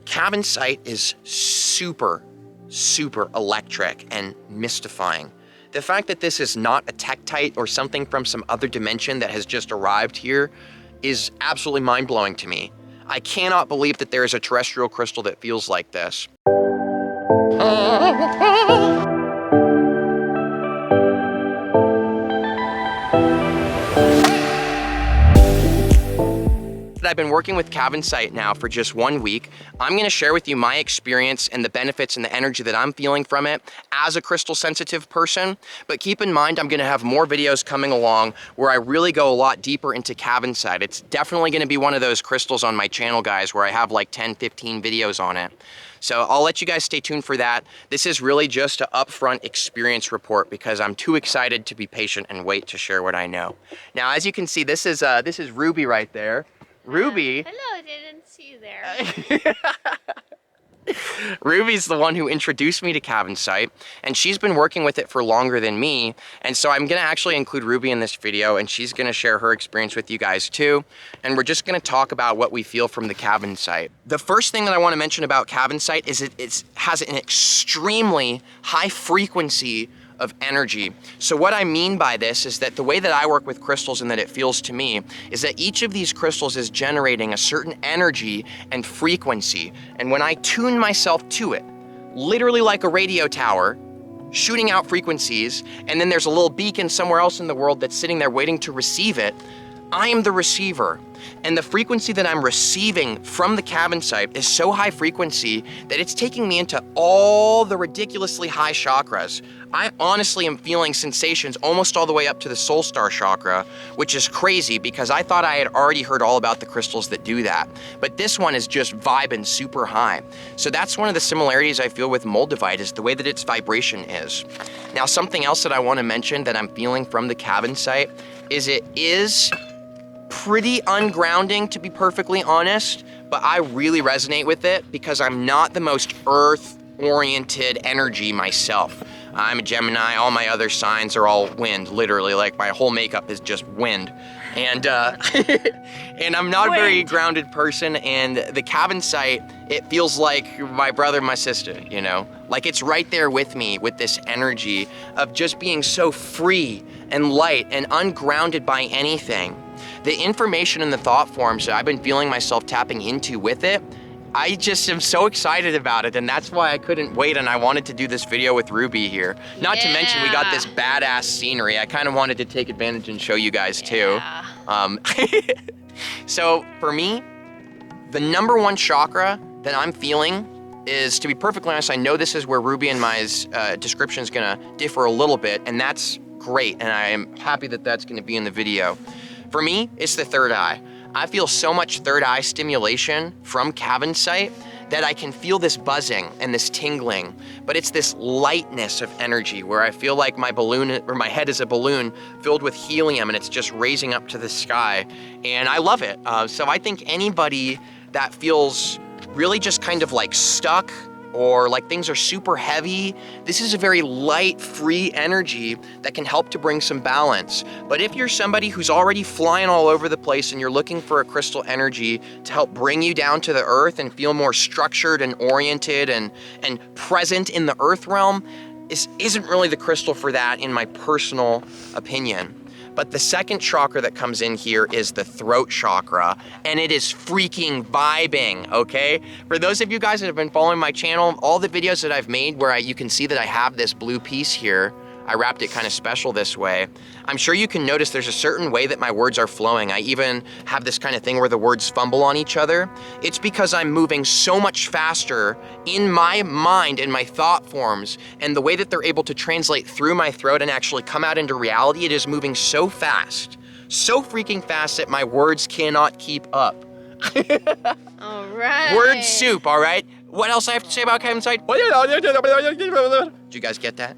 Cavansite is super electric and mystifying. The fact that this is not a tektite or something from some other dimension that has just arrived here is absolutely mind-blowing to me. I cannot believe that there is a terrestrial crystal that feels like this. I've been working with Cavansite now for just 1 week. I'm gonna share with you my experience and the benefits and the energy that I'm feeling from it as a crystal sensitive person. But keep in mind, I'm gonna have more videos coming along where I really go a lot deeper into Cavansite. It's definitely gonna be one of those crystals on my channel, guys, where I have like 10, 15 videos on it. So I'll let you guys stay tuned for that. This is really just an upfront experience report because I'm too excited to be patient and wait to share what I know. Now, as you can see, this is Ruby right there. Ruby. Hello, didn't see you there. Ruby's the one who introduced me to Cavansite, and she's been working with it for longer than me. And so I'm gonna actually include Ruby in this video, and she's gonna share her experience with you guys too. And we're just gonna talk about what we feel from the Cavansite. The first thing that I wanna mention about Cavansite is it has an extremely high frequency of energy. So what I mean by this is that the way that I work with crystals and that it feels to me is that each of these crystals is generating a certain energy and frequency. And when I tune myself to it, literally like a radio tower, shooting out frequencies, and then there's a little beacon somewhere else in the world that's sitting there waiting to receive it, I am the receiver. And the frequency that I'm receiving from the Cavansite is so high frequency that it's taking me into all the ridiculously high chakras. I honestly am feeling sensations almost all the way up to the soul star chakra, which is crazy because I thought I had already heard all about the crystals that do that. But this one is just vibing super high. So that's one of the similarities I feel with Moldavite, is the way that its vibration is. Now, something else that I want to mention that I'm feeling from the Cavansite is it is pretty ungrounding, to be perfectly honest, but I really resonate with it because I'm not the most earth-oriented energy myself. I'm a Gemini, all my other signs are all wind, literally, like my whole makeup is just wind. And and I'm not a very grounded person, and the Cavansite, it feels like my brother, my sister, you know? Like it's right there with me with this energy of just being so free and light and ungrounded by anything. The information and the thought forms that I've been feeling myself tapping into with it, I just am so excited about it, and that's why I couldn't wait, and I wanted to do this video with Ruby here. Not to mention we got this badass scenery. I kind of wanted to take advantage and show you guys too. So for me, the #1 chakra that I'm feeling is, to be perfectly honest, I know this is where Ruby and my description is gonna differ a little bit, and that's great, and I am happy that that's gonna be in the video. For me, it's the third eye. I feel so much third eye stimulation from Cavansite that I can feel this buzzing and this tingling, but it's this lightness of energy where I feel like my balloon, or my head is a balloon filled with helium, and it's just raising up to the sky, and I love it. So I think anybody that feels really just kind of like stuck, or like things are super heavy, this is a very light, free energy that can help to bring some balance. But if you're somebody who's already flying all over the place and you're looking for a crystal energy to help bring you down to the earth and feel more structured and oriented and present in the earth realm, this isn't really the crystal for that, in my personal opinion. But the second chakra that comes in here is the throat chakra, and it is freaking vibing, okay? For those of you guys that have been following my channel, all the videos that I've made where you can see that I have this blue piece here, I wrapped it kind of special this way. I'm sure you can notice there's a certain way that my words are flowing. I even have this kind of thing where the words fumble on each other. It's because I'm moving so much faster in my mind and my thought forms, and the way that they're able to translate through my throat and actually come out into reality, it is moving so fast, so freaking fast that my words cannot keep up. All right. Word soup, all right? What else I have to say about Cavansite? Did you guys get that?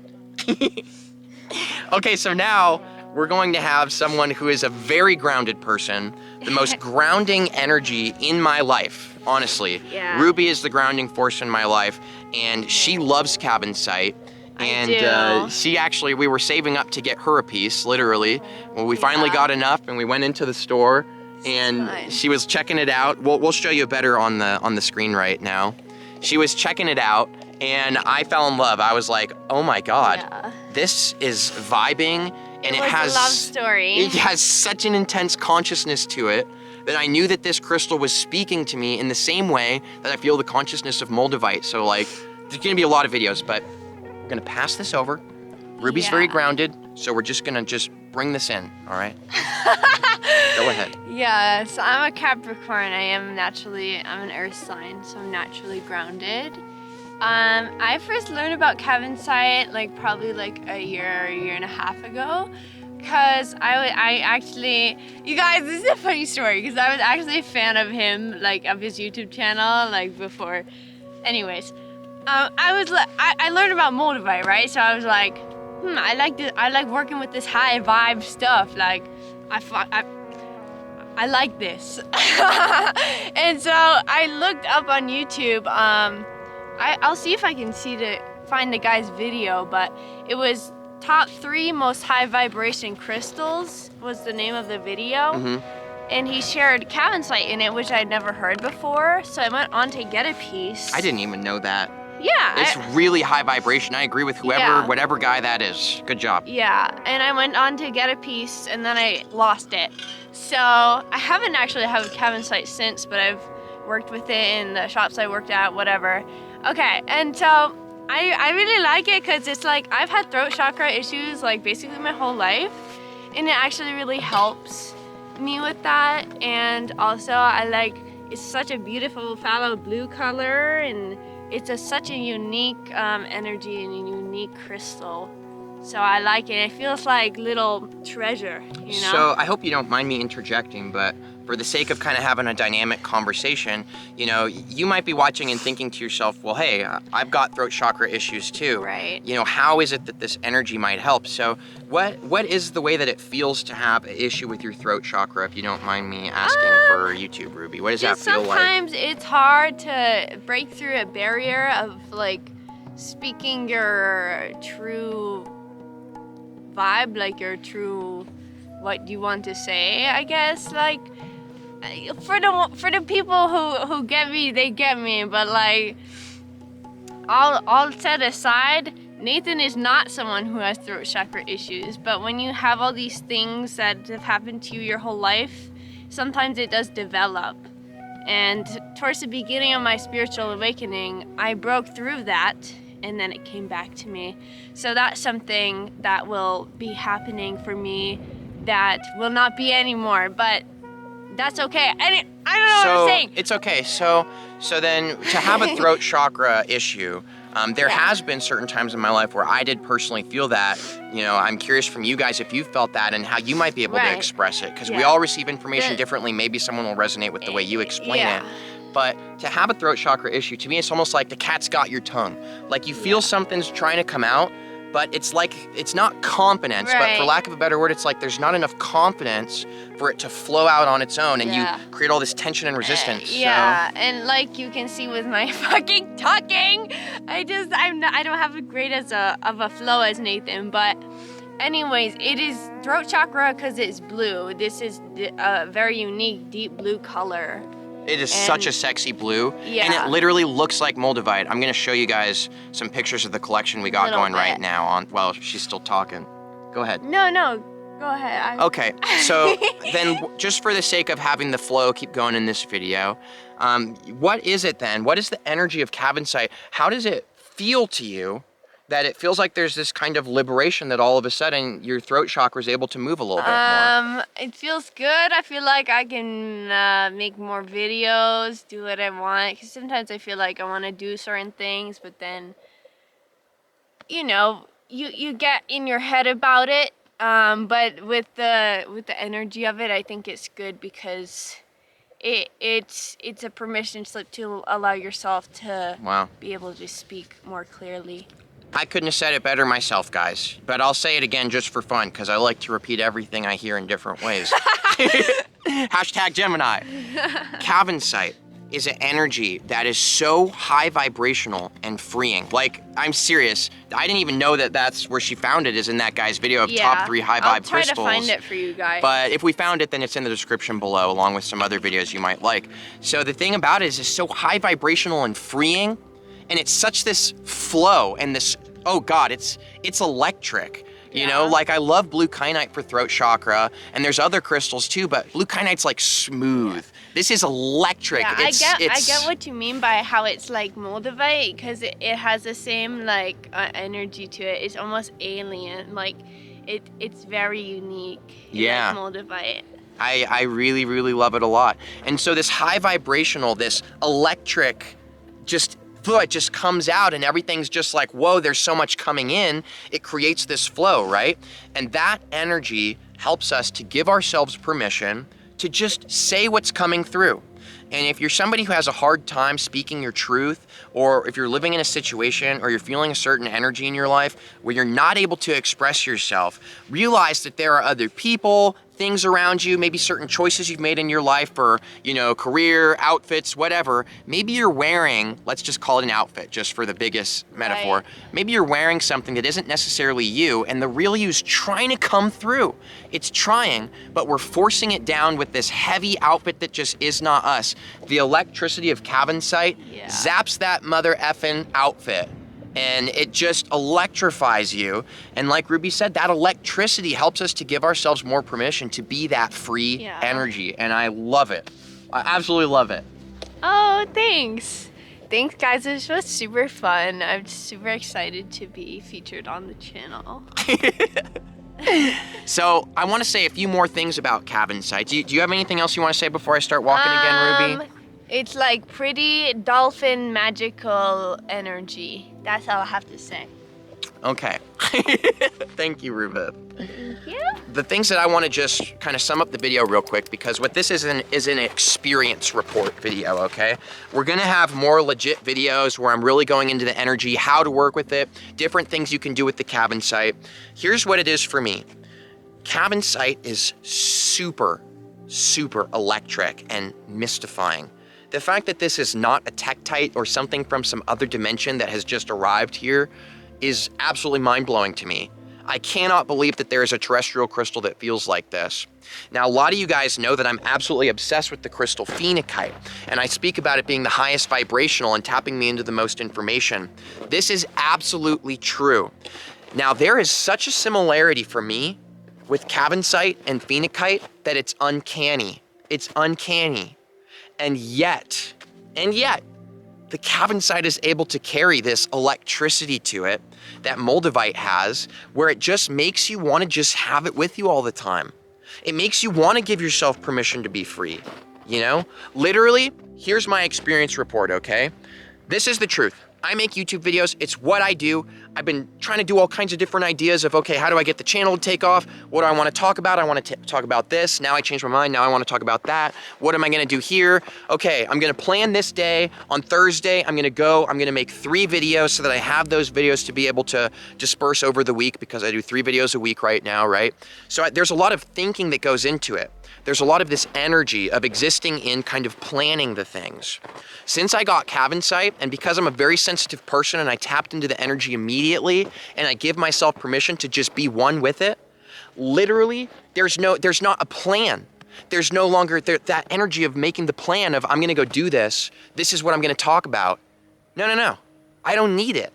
Okay, so now we're going to have someone who is a very grounded person, the most grounding energy in my life, honestly. Yeah. Ruby is the grounding force in my life, and she loves Cavansite. And she actually, we were saving up to get her a piece, literally. Well, we finally got enough, and we went into the store, and fine. she was checking it out. We'll show you better on the screen right now. She was checking it out, and I fell in love. I was like, oh my God, Yeah. this is vibing, and it was has a love story. It has such an intense consciousness to it that I knew that this crystal was speaking to me in the same way that I feel the consciousness of Moldavite. So like, there's gonna be a lot of videos, but we're gonna pass this over. Ruby's very grounded, so we're just gonna bring this in, all right? Go ahead. Yeah, so I'm a Capricorn. I'm an earth sign, so I'm naturally grounded. I first learned about Cavansite like probably like a year and a half ago, because I actually, you guys, this is a funny story, because I was actually a fan of him, like of his YouTube channel, like before. Anyways, I learned about Moldavite, right? So I was like, I like working with this high vibe stuff. Like, I like this. And so I looked up on YouTube. I'll see if I can find the guy's video, but it was top 3 most high vibration crystals was the name of the video. And he shared Cavansite in it, which I'd never heard before. So I went on to get a piece. I didn't even know that. Yeah. It's really high vibration. I agree with whatever guy that is. Good job. Yeah, and I went on to get a piece, and then I lost it. So I haven't actually had Cavansite since, but I've worked with it in the shops I worked at, whatever. Okay, and so I really like it because it's like I've had throat chakra issues like basically my whole life, and it actually really helps me with that. And also it's such a beautiful phthalo blue color, and it's such a unique energy and a unique crystal. So I like it. It feels like little treasure, you know? So I hope you don't mind me interjecting, but for the sake of kind of having a dynamic conversation, you know, you might be watching and thinking to yourself, well, hey, I've got throat chakra issues too. Right. You know, how is it that this energy might help? So what is the way that it feels to have an issue with your throat chakra, if you don't mind me asking for YouTube, Ruby? What does that feel like? Sometimes it's hard to break through a barrier of like speaking your true vibe, like your true what you want to say, I guess. Like for the people who get me, they get me, but like all set aside, Nathan is not someone who has throat chakra issues. But when you have all these things that have happened to you your whole life, sometimes it does develop. And towards the beginning of my spiritual awakening, I broke through that, and then it came back to me. So that's something that will be happening for me that will not be anymore, but that's okay. I don't know what I'm saying. It's okay. So then to have a throat chakra issue, there has been certain times in my life where I did personally feel that. You know, I'm curious from you guys if you felt that and how you might be able to express it, because we all receive information differently. Maybe someone will resonate with the way you explain it. But to have a throat chakra issue, to me, it's almost like the cat's got your tongue. Like you feel something's trying to come out, but it's like, it's not confidence, but for lack of a better word, it's like there's not enough confidence for it to flow out on its own, and you create all this tension and resistance. And like you can see with my fucking talking, I don't have as great of a flow as Nathan, but anyways, it is throat chakra because it's blue. This is a very unique deep blue color. It is such a sexy blue, and it literally looks like Moldavite. I'm gonna show you guys some pictures of the collection we got going right now while she's still talking. Go ahead. No, go ahead. Okay, so then just for the sake of having the flow keep going in this video, what is it then? What is the energy of Cavansite? How does it feel to you that it feels like there's this kind of liberation that all of a sudden your throat chakra is able to move a little bit more? It feels good. I feel like I can make more videos, do what I want. Because sometimes I feel like I want to do certain things, but then, you know, you get in your head about it. But with the energy of it, I think it's good because it's a permission slip to allow yourself to be able to speak more clearly. I couldn't have said it better myself, guys, but I'll say it again just for fun, because I like to repeat everything I hear in different ways. Hashtag Gemini. Cavansite. is an energy that is so high vibrational and freeing. Like, I'm serious. I didn't even know that that's where she found it, is in that guy's video of top 3 high vibe crystals. I'll try to find it for you guys. But if we found it, then it's in the description below, along with some other videos you might like. So the thing about it is it's so high vibrational and freeing, and it's such this flow and this, oh God, it's electric. You know, like I love blue kyanite for throat chakra, and there's other crystals too, but blue kyanite's like smooth. This is electric. Yeah, I get what you mean by how it's like Moldavite, because it has the same like energy to it. It's almost alien. Like it's very unique. Yeah. Like Moldavite. I really, really love it a lot. And so this high vibrational, this electric, it just comes out and everything's just like, whoa, there's so much coming in. It creates this flow, right? And that energy helps us to give ourselves permission to just say what's coming through. And if you're somebody who has a hard time speaking your truth, or if you're living in a situation or you're feeling a certain energy in your life where you're not able to express yourself, realize that there are other people, things around you, maybe certain choices you've made in your life for, you know, career, outfits, whatever. Maybe you're wearing, let's just call it an outfit, just for the biggest metaphor. Right. Maybe you're wearing something that isn't necessarily you, and the real you is trying to come through. It's trying, but we're forcing it down with this heavy outfit that just is not us. The electricity of Cavansite zaps that mother effing outfit, and it just electrifies you. And like Ruby said, that electricity helps us to give ourselves more permission to be that free energy. And I love it. I absolutely love it. Oh, thanks. Thanks, guys. This was super fun. I'm super excited to be featured on the channel. So I want to say a few more things about Cavansite. Do you have anything else you want to say before I start walking again, Ruby? It's like pretty dolphin magical energy. That's all I have to say. Okay. Thank you, Ruby. Thank you. The things that I want to just kind of sum up the video real quick, because what this is an experience report video, okay? We're gonna have more legit videos where I'm really going into the energy, how to work with it, different things you can do with the Cavansite. Here's what it is for me. Cavansite is super, super electric and mystifying. The fact that this is not a tektite or something from some other dimension that has just arrived here is absolutely mind-blowing to me. I cannot believe that there is a terrestrial crystal that feels like this. Now, a lot of you guys know that I'm absolutely obsessed with the crystal phenakite, and I speak about it being the highest vibrational and tapping me into the most information. This is absolutely true. Now, there is such a similarity for me with Cavansite and phenakite that it's uncanny. It's uncanny. And yet, the Cavansite is able to carry this electricity to it that Moldavite has, where it just makes you want to just have it with you all the time. It makes you want to give yourself permission to be free, you know? Literally, here's my experience report, okay? This is the truth. I make YouTube videos, it's what I do. I've been trying to do all kinds of different ideas of, okay, how do I get the channel to take off? What do I want to talk about? I want to talk about this. Now I changed my mind, now I want to talk about that. What am I going to do here? Okay, I'm going to plan this day. On Thursday, I'm going to make 3 videos so that I have those videos to be able to disperse over the week, because I do 3 videos a week right now, right? So there's a lot of thinking that goes into it. There's a lot of this energy of existing in kind of planning the things. Since I got Cavansite, and because I'm a very sensitive person and I tapped into the energy immediately, and I give myself permission to just be one with it, literally, there's not a plan. There's no longer that energy of making the plan of, I'm gonna go do this. This is what I'm gonna talk about. No. I don't need it.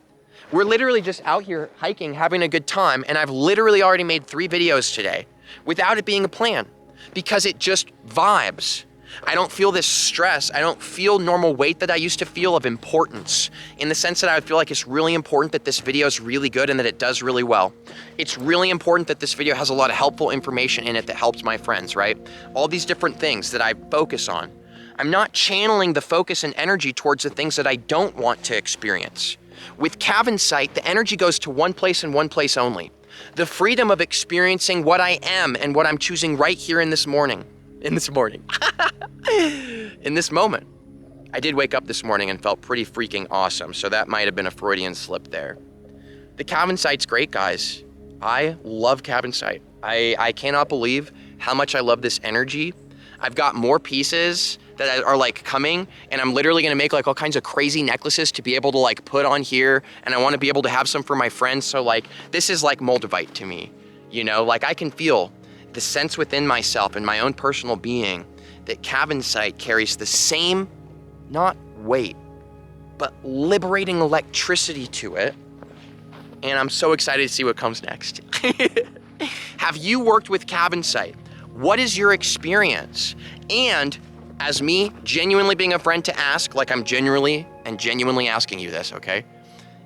We're literally just out here hiking, having a good time, and I've literally already made 3 videos today without it being a plan, because it just vibes. I don't feel this stress. I don't feel normal weight that I used to feel of importance, in the sense that I would feel like it's really important that this video is really good and that it does really well. It's really important that this video has a lot of helpful information in it that helps my friends, right? All these different things that I focus on. I'm not channeling the focus and energy towards the things that I don't want to experience. With Cavansite, the energy goes to one place and one place only. The freedom of experiencing what I am and what I'm choosing right here in this morning. In this moment. I did wake up this morning and felt pretty freaking awesome, so that might have been a Freudian slip there. The Cavansite's great, guys. I love Cavansite. I cannot believe how much I love this energy. I've got more pieces that are like coming, and I'm literally gonna make like all kinds of crazy necklaces to be able to like put on here, and I wanna be able to have some for my friends. So like, this is like Moldavite to me, you know? Like I can feel the sense within myself and my own personal being that Cavansite carries the same, not weight, but liberating electricity to it. And I'm so excited to see what comes next. Have you worked with Cavansite? What is your experience? And as me genuinely being a friend to ask, like I'm genuinely asking you this, okay?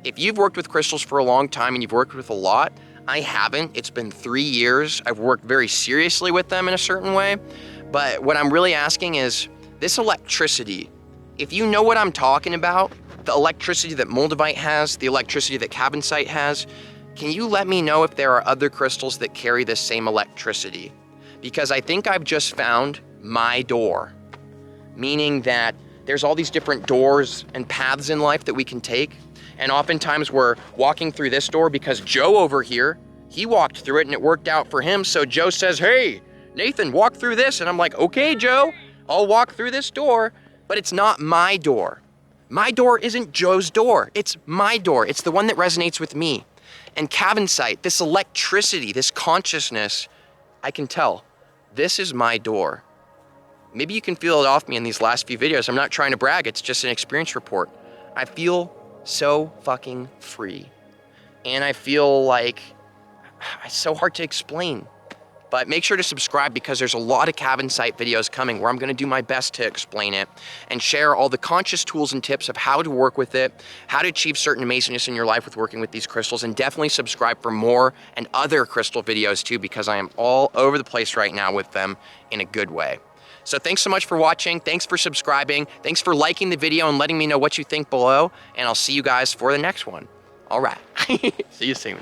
If you've worked with crystals for a long time and you've worked with a lot, I haven't. It's been 3 years. I've worked very seriously with them in a certain way. But what I'm really asking is this electricity, if you know what I'm talking about, the electricity that Moldavite has, the electricity that Cavansite has, can you let me know if there are other crystals that carry the same electricity? Because I think I've just found my door, meaning that there's all these different doors and paths in life that we can take. And oftentimes we're walking through this door because Joe over here, he walked through it and it worked out for him. So Joe says, hey, Nathan, walk through this. And I'm like, okay, Joe, I'll walk through this door, but it's not my door. My door isn't Joe's door. It's my door. It's the one that resonates with me. And Cavansite, this electricity, this consciousness, I can tell, this is my door. Maybe you can feel it off me in these last few videos. I'm not trying to brag. It's just an experience report. I feel so fucking free. And I feel like it's so hard to explain. But make sure to subscribe because there's a lot of Cavansite videos coming where I'm gonna do my best to explain it and share all the conscious tools and tips of how to work with it, how to achieve certain amazingness in your life with working with these crystals, and definitely subscribe for more and other crystal videos too, because I am all over the place right now with them in a good way. So thanks so much for watching. Thanks for subscribing. Thanks for liking the video and letting me know what you think below. And I'll see you guys for the next one. All right. See you soon.